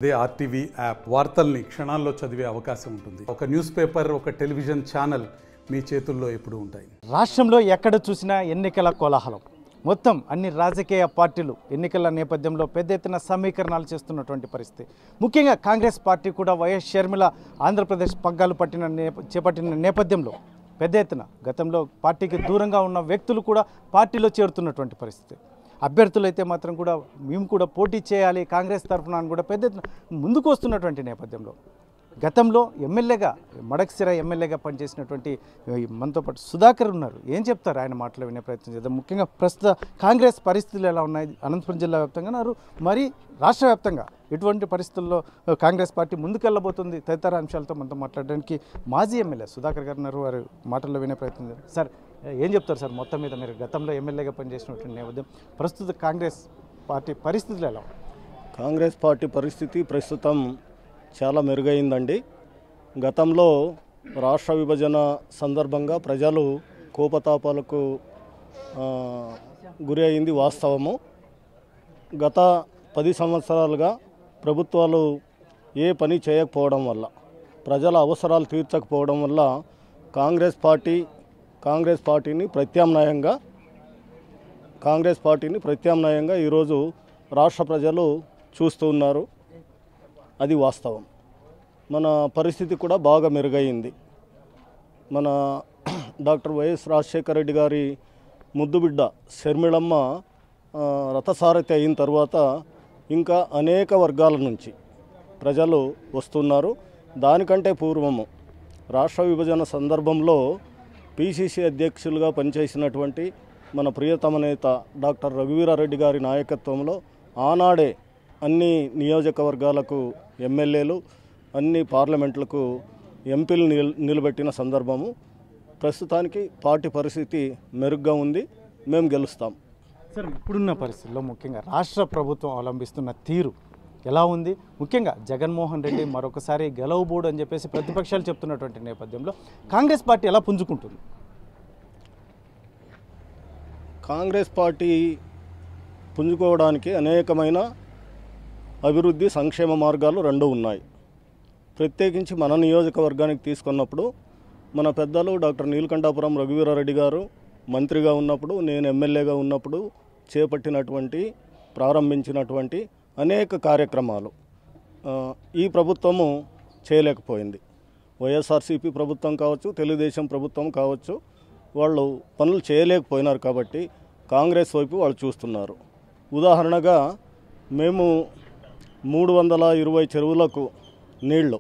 అదే RTV app వార్తల్ని క్షణాల్లో చదివే అవకాశం ఉంటుంది. ఒక న్యూస్ పేపర్, ఒక టెలివిజన్ ఛానల్ మీ చేతుల్లో ఎప్పుడూ ఉంటాయి. రాష్ట్రంలో ఎక్కడ చూసినా ఎన్నికల కోలాహలం. మొత్తం అన్ని రాజకీయ పార్టీలు ఎన్నికల నేపథ్యంలో పెద్ద ఎత్తున సమీకరణాలు చేస్తున్నటువంటి పరిస్థితి. ముఖ్యంగా కాంగ్రెస్ పార్టీ కూడా వైఎస్ షర్మిల ఆంధ్రప్రదేశ్ పగ్గాలు చేపట్టిన నేపథ్యంలో పెద్ద ఎత్తున గతంలో పార్టీకి దూరంగా ఉన్న వ్యక్తులు కూడా పార్టీలో చేరుతున్నటువంటి పరిస్థితి. అభ్యర్థులు అయితే మాత్రం కూడా మేము కూడా పోటీ చేయాలి కాంగ్రెస్ తరఫున అని కూడా పెద్ద ఎత్తున ముందుకు వస్తున్నటువంటి నేపథ్యంలో గతంలో ఎమ్మెల్యేగా మడకశిర ఎమ్మెల్యేగా పనిచేసినటువంటి మనతో పాటు సుధాకర్ ఉన్నారు. ఏం చెప్తారు ఆయన మాటలు వినే ప్రయత్నం చేద్దాం. ముఖ్యంగా ప్రస్తుత కాంగ్రెస్ పరిస్థితులు ఎలా ఉన్నాయి అనంతపురం జిల్లా వ్యాప్తంగా మరి రాష్ట్ర వ్యాప్తంగా ఎటువంటి పరిస్థితుల్లో కాంగ్రెస్ పార్టీ ముందుకెళ్ళబోతుంది తదితర అంశాలతో మనతో మాట్లాడడానికి మాజీ ఎమ్మెల్యే సుధాకర్ గారు ఉన్నారు. వారి మాటల్లో వినే ప్రయత్నం చేద్దాం. సార్ ఏం చెప్తారు సార్ మొత్తం మీద మీరు గతంలో ఎమ్మెల్యేగా పనిచేసినటువంటి నేపథ్యం ప్రస్తుత కాంగ్రెస్ పార్టీ పరిస్థితులు ఎలా? కాంగ్రెస్ పార్టీ పరిస్థితి ప్రస్తుతం చాలా మెరుగైందండి. గతంలో రాష్ట్ర విభజన సందర్భంగా ప్రజలు కోపతాపాలకు గురి అయింది వాస్తవము. గత 10 సంవత్సరాలుగా ప్రభుత్వాలు ఏ పని చేయకపోవడం వల్ల, ప్రజల అవసరాలు తీర్చకపోవడం వల్ల కాంగ్రెస్ పార్టీని ప్రత్యామ్నాయంగా ఈరోజు రాష్ట్ర ప్రజలు చూస్తూ ఉన్నారు. అది వాస్తవం. మన పరిస్థితి కూడా బాగా మెరుగైంది. మన డాక్టర్ వైఎస్ రాజశేఖర రెడ్డి గారి ముద్దుబిడ్డ షర్మిలమ్మ రథసారథి అయిన తర్వాత ఇంకా అనేక వర్గాల నుంచి ప్రజలు వస్తున్నారు. దానికంటే పూర్వము రాష్ట్ర విభజన సందర్భంలో పిసిసి అధ్యక్షులుగా పనిచేసినటువంటి మన ప్రియతమ నేత డాక్టర్ రఘువీరారెడ్డి గారి నాయకత్వంలో ఆనాడే అన్ని నియోజకవర్గాలకు ఎమ్మెల్యేలు, అన్ని పార్లమెంట్లకు ఎంపీలు నిలబెట్టిన సందర్భము. ప్రస్తుతానికి పార్టీ పరిస్థితి మెరుగ్గా ఉంది. మేము గెలుస్తాం. సార్ ఇప్పుడున్న పరిస్థితుల్లో ముఖ్యంగా రాష్ట్ర ప్రభుత్వం అవలంబిస్తున్న తీరు ఎలా ఉంది? ముఖ్యంగా జగన్మోహన్ రెడ్డి మరొకసారి గెలవబోడు అని చెప్పేసి ప్రతిపక్షాలు చెప్తున్నటువంటి నేపథ్యంలో కాంగ్రెస్ పార్టీ ఎలా పుంజుకుంటుంది? కాంగ్రెస్ పార్టీ పుంజుకోవడానికి అనేకమైన అభివృద్ధి సంక్షేమ మార్గాలు రెండు ఉన్నాయి. ప్రత్యేకించి మన నియోజకవర్గానికి తీసుకున్నప్పుడు మన పెద్దలు డాక్టర్ నీలకంఠాపురం రఘువీరారెడ్డి గారు మంత్రిగా ఉన్నప్పుడు, నేను ఎమ్మెల్యేగా ఉన్నప్పుడు ప్రారంభించినటువంటి అనేక కార్యక్రమాలు ఈ ప్రభుత్వము చేయలేకపోయింది. వైఎస్ఆర్సీపీ ప్రభుత్వం కావచ్చు, తెలుగుదేశం ప్రభుత్వం కావచ్చు, వాళ్ళు పనులు చేయలేకపోయినారు. కాబట్టి కాంగ్రెస్ వైపు వాళ్ళు చూస్తున్నారు. ఉదాహరణగా మేము 320 చెరువులకు నీళ్లు,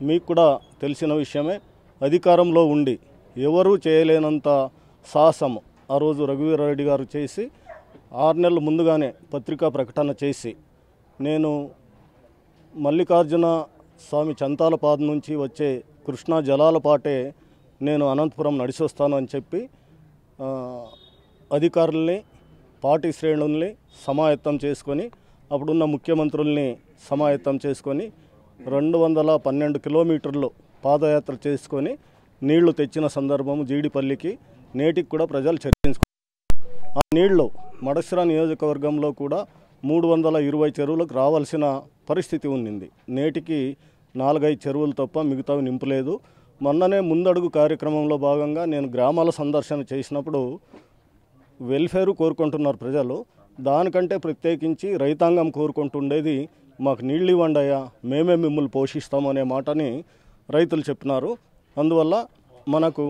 మీకు కూడా తెలిసిన విషయమే, అధికారంలో ఉండి ఎవరూ చేయలేనంత సాహసము ఆ రోజు రఘువీరారెడ్డి గారు చేసి 6 నెలల ముందుగానే పత్రికా ప్రకటన చేసి, నేను మల్లికార్జున స్వామి చంతాలపాద నుంచి వచ్చే కృష్ణా జలాల పాటే నేను అనంతపురం నడిచి వస్తాను అని చెప్పి అధికారుల్ని, పార్టీ శ్రేణుల్ని సమాయత్తం చేసుకొని, అప్పుడున్న ముఖ్యమంత్రుల్ని సమాయత్తం చేసుకొని 212 కిలోమీటర్లు పాదయాత్ర చేసుకొని నీళ్లు తెచ్చిన సందర్భము జీడిపల్లికి నేటికి కూడా ప్రజలు చర్చించుకున్నారు. ఆ నీళ్లు మడకశిర నియోజకవర్గంలో కూడా 320 చెరువులకు రావాల్సిన పరిస్థితి ఉంది. నేటికి 4-5 చెరువులు తప్ప మిగతావి నింపలేదు. మొన్ననే ముందడుగు కార్యక్రమంలో భాగంగా నేను గ్రామాల సందర్శన చేసినప్పుడు వెల్ఫేరు కోరుకుంటున్నారు ప్రజలు. దానికంటే ప్రత్యేకించి రైతాంగం కోరుకుంటుండేది, మాకు నీళ్ళు ఇవ్వండి అయ్యా, మేమే మిమ్మల్ని పోషిస్తామనే మాటని రైతులు చెప్పినారు. అందువల్ల మనకు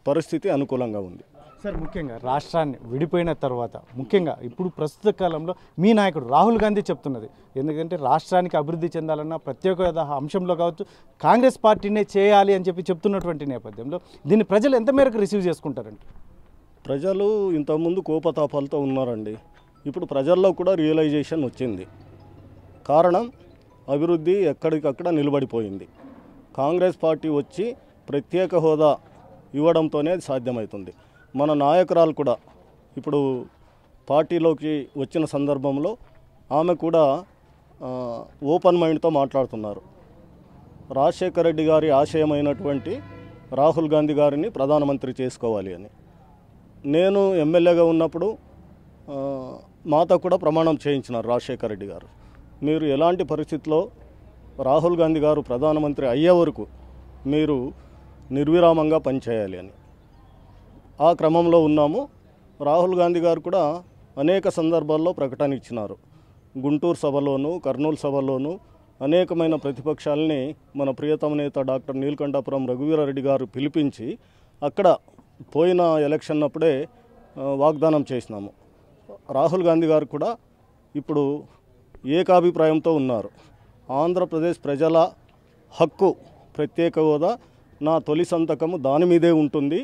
పరిస్థితి అనుకూలంగా ఉంది. సార్ ముఖ్యంగా రాష్ట్రాన్ని విడిపోయిన తర్వాత ముఖ్యంగా ఇప్పుడు ప్రస్తుత కాలంలో మీ నాయకుడు రాహుల్ గాంధీ చెప్తున్నది, ఎందుకంటే రాష్ట్రానికి అభివృద్ధి చెందాలన్న ప్రత్యేక అంశంలో కావచ్చు కాంగ్రెస్ పార్టీనే చేయాలి అని చెప్తున్నటువంటి నేపథ్యంలో దీన్ని ప్రజలు ఎంత మేరకు రిసీవ్ చేసుకుంటారండి? ప్రజలు ఇంతకుముందు కోపతాపాలతో ఉన్నారండి. ఇప్పుడు ప్రజల్లో కూడా రియలైజేషన్ వచ్చింది. కారణం, అభివృద్ధి ఎక్కడికక్కడ నిలబడిపోయింది. కాంగ్రెస్ పార్టీ వచ్చి ప్రత్యేక హోదా ఇవ్వడంతోనే సాధ్యమవుతుంది. మన నాయకురాలు కూడా ఇప్పుడు పార్టీలోకి వచ్చిన సందర్భంలో ఆమె కూడా ఓపెన్ మైండ్తో మాట్లాడుతున్నారు. రాజశేఖర రెడ్డి గారి ఆశయమైనటువంటి రాహుల్ గాంధీ గారిని ప్రధానమంత్రి చేసుకోవాలి అని. నేను ఎమ్మెల్యేగా ఉన్నప్పుడు మాతో కూడా ప్రమాణం చేయించినారు రాజశేఖర రెడ్డి గారు. మీరు ఎలాంటి పరిస్థితిలో రాహుల్ గాంధీ గారు ప్రధానమంత్రి అయ్యే వరకు మీరు నిర్విరామంగా పనిచేయాలి అని ఆ క్రమంలో ఉన్నాము. రాహుల్ గాంధీ గారు కూడా అనేక సందర్భాల్లో ప్రకటన ఇచ్చినారు. గుంటూరు సభలోను, కర్నూలు సభలోను అనేకమైన ప్రతిపక్షాలని మన ప్రియతమ నేత డాక్టర్ నీలకంఠపురం రఘువీరారెడ్డి గారు పిలిపించి అక్కడ పోయిన ఎలక్షన్ అప్పుడే వాగ్దానం చేసినాము. రాహుల్ గాంధీ గారు కూడా ఇప్పుడు ఏకాభిప్రాయంతో ఉన్నారు. ఆంధ్రప్రదేశ్ ప్రజల హక్కు ప్రత్యేక హోదా, నా తొలి సంతకము దాని మీదే ఉంటుంది.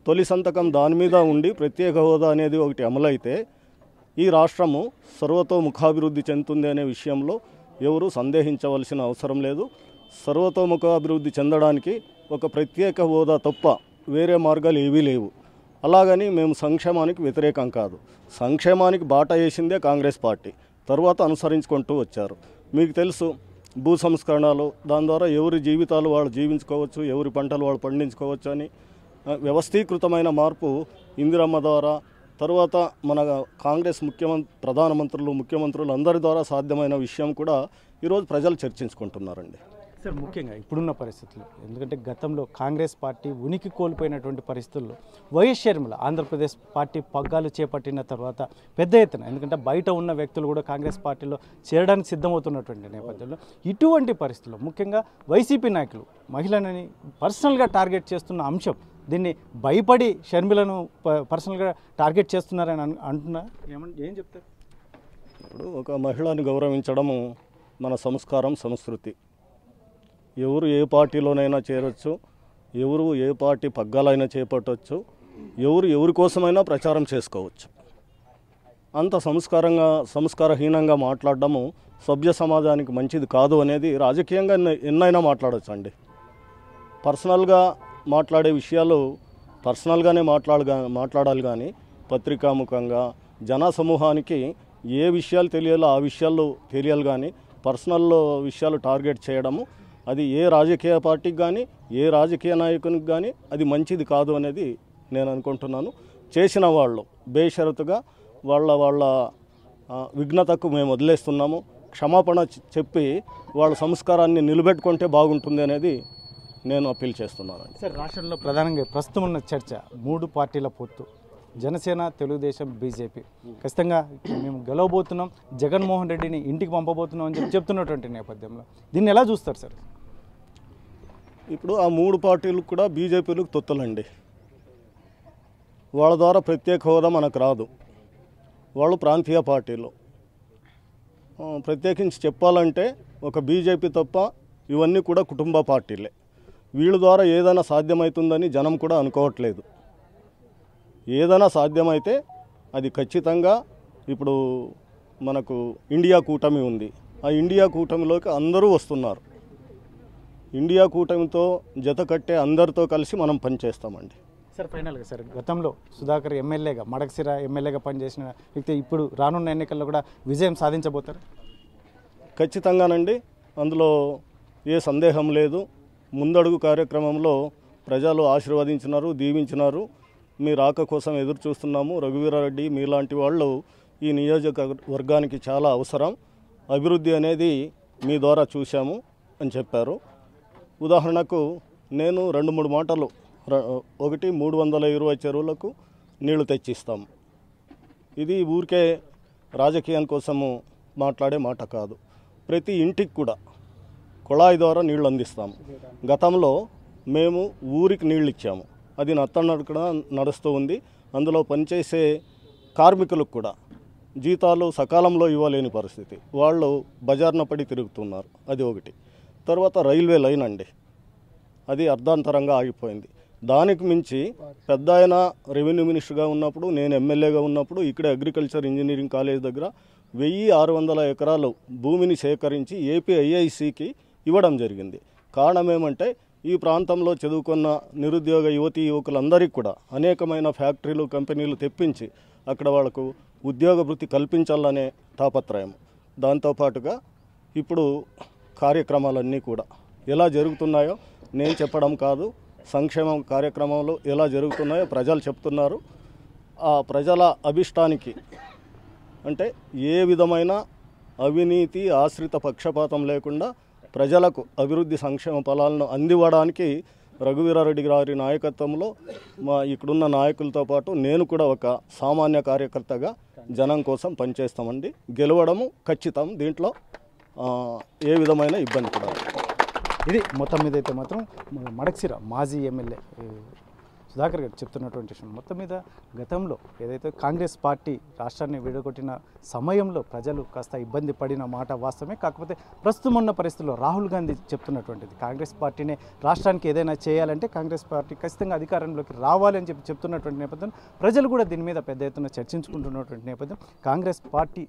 తొలి సంతకం దాని మీద ఉండి ప్రత్యేక హోదా అనేది ఒకటి అమలైతే ఈ రాష్ట్రము సర్వతోముఖాభివృద్ధి చెందుతుంది అనే విషయంలో ఎవరూ సందేహించవలసిన అవసరం లేదు. సర్వతోముఖాభివృద్ధి చెందడానికి ఒక ప్రత్యేక హోదా తప్ప వేరే మార్గాలు ఏవీ లేవు. అలాగని మేము సంక్షేమానికి వ్యతిరేకం కాదు. సంక్షేమానికి బాట వేసిందే కాంగ్రెస్ పార్టీ, తర్వాత అనుసరించుకుంటూ వచ్చారు. మీకు తెలుసు, భూ సంస్కరణలు, దాని ద్వారా ఎవరి జీవితాలు వాళ్ళు జీవించుకోవచ్చు, ఎవరి పంటలు వాళ్ళు పండించుకోవచ్చు అని వ్యవస్థీకృతమైన మార్పు ఇందిరమ్మ ద్వారా, తర్వాత మన కాంగ్రెస్ ప్రధానమంత్రులు, ముఖ్యమంత్రులు అందరి ద్వారా సాధ్యమైన విషయం కూడా ఈరోజు ప్రజలు చర్చించుకుంటున్నారండి. సార్, ముఖ్యంగా ఇప్పుడున్న పరిస్థితులు, ఎందుకంటే గతంలో కాంగ్రెస్ పార్టీ ఉనికి కోల్పోయినటువంటి పరిస్థితుల్లో వైఎస్ షర్మిల ఆంధ్రప్రదేశ్ పార్టీ పగ్గాలు చేపట్టిన తర్వాత పెద్ద ఎత్తున, ఎందుకంటే బయట ఉన్న వ్యక్తులు కూడా కాంగ్రెస్ పార్టీలో చేరడానికి సిద్ధమవుతున్నటువంటి నేపథ్యంలో ఇటువంటి పరిస్థితుల్లో ముఖ్యంగా వైసీపీ నాయకులు మహిళలని పర్సనల్గా టార్గెట్ చేస్తున్న అంశం, దీన్ని భయపడి షర్మిలను పర్సనల్గా టార్గెట్ చేస్తున్నారని అంటున్నారు. ఏం చెప్తారు? ఇప్పుడు ఒక మహిళని గౌరవించడము మన సంస్కారం, సంస్కృతి. ఎవరు ఏ పార్టీలోనైనా చేరొచ్చు, ఎవరు ఏ పార్టీ పగ్గాలైనా చేపట్టవచ్చు, ఎవరి కోసమైనా ప్రచారం చేసుకోవచ్చు. అంత సంస్కారహీనంగా మాట్లాడడము సభ్య సమాజానికి మంచిది కాదు అనేది రాజకీయంగా ఎన్నైనా మాట్లాడవచ్చు అండి. పర్సనల్గా మాట్లాడే విషయాలు పర్సనల్గానే మాట్లాడాలి కానీ పత్రికాముఖంగా జన సమూహానికి ఏ విషయాలు తెలియాలో ఆ విషయాలు తెలియాలి కానీ పర్సనల్ విషయాలు టార్గెట్ చేయడము అది ఏ రాజకీయ పార్టీకి కానీ ఏ రాజకీయ నాయకునికి కానీ అది మంచిది కాదు అనేది నేను అనుకుంటున్నాను. చేసిన వాళ్ళు బేషరతుగా వాళ్ళ విఘ్నతకు మేము వదిలేస్తున్నాము. క్షమాపణ చెప్పి వాళ్ళ సంస్కారాన్ని నిలబెట్టుకుంటే బాగుంటుంది అనేది నేను అప్పీల్ చేస్తున్నాను. సార్, రాష్ట్రంలో ప్రధానంగా ప్రస్తుతం ఉన్న చర్చ 3 పార్టీల పొత్తు, జనసేన, తెలుగుదేశం, బీజేపీ. ఖచ్చితంగా మేము గెలవబోతున్నాం, జగన్మోహన్ రెడ్డిని ఇంటికి పంపబోతున్నాం అని చెప్తున్నటువంటి నేపథ్యంలో దీన్ని ఎలా చూస్తారు సార్? ఇప్పుడు ఆ 3 పార్టీలకు కూడా బీజేపీలకు తొత్తులండి. వాళ్ళ ద్వారా ప్రత్యేక హోదా మనకు రాదు. వాళ్ళు ప్రాంతీయ పార్టీలు. ప్రత్యేకించి చెప్పాలంటే ఒక బీజేపీ తప్ప ఇవన్నీ కూడా కుటుంబ పార్టీలే. వీళ్ళ ద్వారా ఏదైనా సాధ్యమవుతుందని జనం కూడా అనుకోవట్లేదు. ఏదైనా సాధ్యమైతే అది ఖచ్చితంగా ఇప్పుడు మనకు ఇండియా కూటమి ఉంది. ఆ ఇండియా కూటమిలోకి అందరూ వస్తున్నారు. ఇండియా కూటమితో జత కట్టే అందరితో కలిసి మనం పనిచేస్తామండి. సార్, ఫైనల్గా సార్, గతంలో సుధాకర్ ఎమ్మెల్యేగా, మడకసిర ఎమ్మెల్యేగా పనిచేసిన వ్యక్తి ఇప్పుడు రానున్న ఎన్నికల్లో కూడా విజయం సాధించబోతారు? ఖచ్చితంగానండి, అందులో ఏ సందేహం లేదు. ముందడుగు కార్యక్రమంలో ప్రజలు ఆశీర్వదించినారు, దీవించినారు. మీ రాక కోసం ఎదురు చూస్తున్నాము. రఘువీరారెడ్డి మీలాంటి వాళ్ళు ఈ నియోజకవర్గానికి చాలా అవసరం. అభివృద్ధి అనేది మీ ద్వారా చూశాము అని చెప్పారు. ఉదాహరణకు నేను 2-3 మాటలు, ఒకటి 320 చెరువులకు నీళ్లు తెచ్చిస్తాము. ఇది ఊరికే రాజకీయం కోసము మాట్లాడే మాట కాదు. ప్రతి ఇంటికి కూడా కుళాయి ద్వారా నీళ్లు అందిస్తాము. గతంలో మేము ఊరికి నీళ్ళు ఇచ్చాము. అది నత్తనడకన నడుస్తూ ఉంది. అందులో పనిచేసే కార్మికులకు కూడా జీతాలు సకాలంలో ఇవ్వలేని పరిస్థితి. వాళ్ళు బజార్న పడి తిరుగుతున్నారు. అది ఒకటి. తర్వాత రైల్వే లైన్ అండి, అది అర్ధాంతరంగా ఆగిపోయింది. దానికి మించి పెద్ద ఆయన రెవెన్యూ మినిస్టర్గా ఉన్నప్పుడు, నేను ఎమ్మెల్యేగా ఉన్నప్పుడు ఇక్కడ అగ్రికల్చర్ ఇంజనీరింగ్ కాలేజ్ దగ్గర 1600 ఎకరాలు భూమిని సేకరించి ఏపీఐఐసికి ఇవ్వడం జరిగింది. కారణం ఏమంటే ఈ ప్రాంతంలో చదువుకున్న నిరుద్యోగ యువతీ యువకులందరికీ కూడా అనేకమైన ఫ్యాక్టరీలు, కంపెనీలు తెప్పించి అక్కడ వాళ్ళకు ఉద్యోగ వృత్తి కల్పించాలనే తాపత్రయం. దాంతోపాటుగా ఇప్పుడు కార్యక్రమాలన్నీ కూడా ఎలా జరుగుతున్నాయో నేను చెప్పడం కాదు, సంక్షేమ కార్యక్రమాలు ఎలా జరుగుతున్నాయో ప్రజలు చెప్తున్నారు. ఆ ప్రజల అభిష్టానికి అంటే ఏ విధమైన అవినీతి ఆశ్రిత పక్షపాతం లేకుండా ప్రజలకు అభివృద్ధి సంక్షేమ ఫలాలను అందివ్వడానికి రఘువీరారెడ్డి గారి నాయకత్వంలో ఇక్కడున్న నాయకులతో పాటు నేను కూడా ఒక సామాన్య కార్యకర్తగా జనం కోసం పనిచేస్తామండి. గెలవడము ఖచ్చితం, దీంట్లో ఏ విధమైన ఇబ్బంది కూడా. ఇది మొత్తం మీద అయితే మాత్రం మడక్సిర మాజీ ఎమ్మెల్యే సుధాకర్ గారు చెప్తున్నటువంటి విషయం. మొత్తం మీద గతంలో ఏదైతే కాంగ్రెస్ పార్టీ రాష్ట్రాన్ని విడగొట్టిన సమయంలో ప్రజలు కాస్త ఇబ్బంది పడిన మాట వాస్తవమే. కాకపోతే ప్రస్తుతం ఉన్న పరిస్థితుల్లో రాహుల్ గాంధీ చెప్తున్నటువంటిది కాంగ్రెస్ పార్టీనే రాష్ట్రానికి ఏదైనా చేయాలంటే కాంగ్రెస్ పార్టీ ఖచ్చితంగా అధికారంలోకి రావాలి అని చెప్తున్నటువంటి నేపథ్యం, ప్రజలు కూడా దీని మీద పెద్ద ఎత్తున చర్చించుకుంటున్నటువంటి నేపథ్యం, కాంగ్రెస్ పార్టీ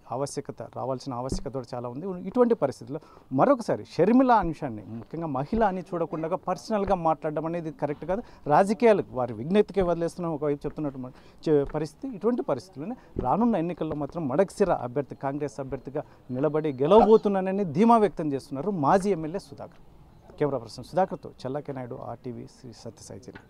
రావాల్సిన ఆవశ్యకత కూడా చాలా ఉంది. ఇటువంటి పరిస్థితుల్లో మరొకసారి షర్మిల అంశాన్ని ముఖ్యంగా మహిళ అని చూడకుండా పర్సనల్గా మాట్లాడడం అనేది కరెక్ట్ కాదు. రాజకీయాలకు వారి విజ్ఞతకే వదిలేస్తున్నాం ఒకవైపు చెప్తున్నటువంటి పరిస్థితి. ఇటువంటి పరిస్థితుల్లోనే రానున్న ఎన్నికల్లో మాత్రం మడక్సిర అభ్యర్థి కాంగ్రెస్ అభ్యర్థిగా నిలబడి గెలవబోతున్నానని ధీమా వ్యక్తం చేస్తున్నారు మాజీ ఎమ్మెల్యే సుధాకర్. కెమెరా పర్సన్ సుధాకర్తో చల్లాకే నాయుడు, RTV, శ్రీ సత్యసాయి జిల్లా.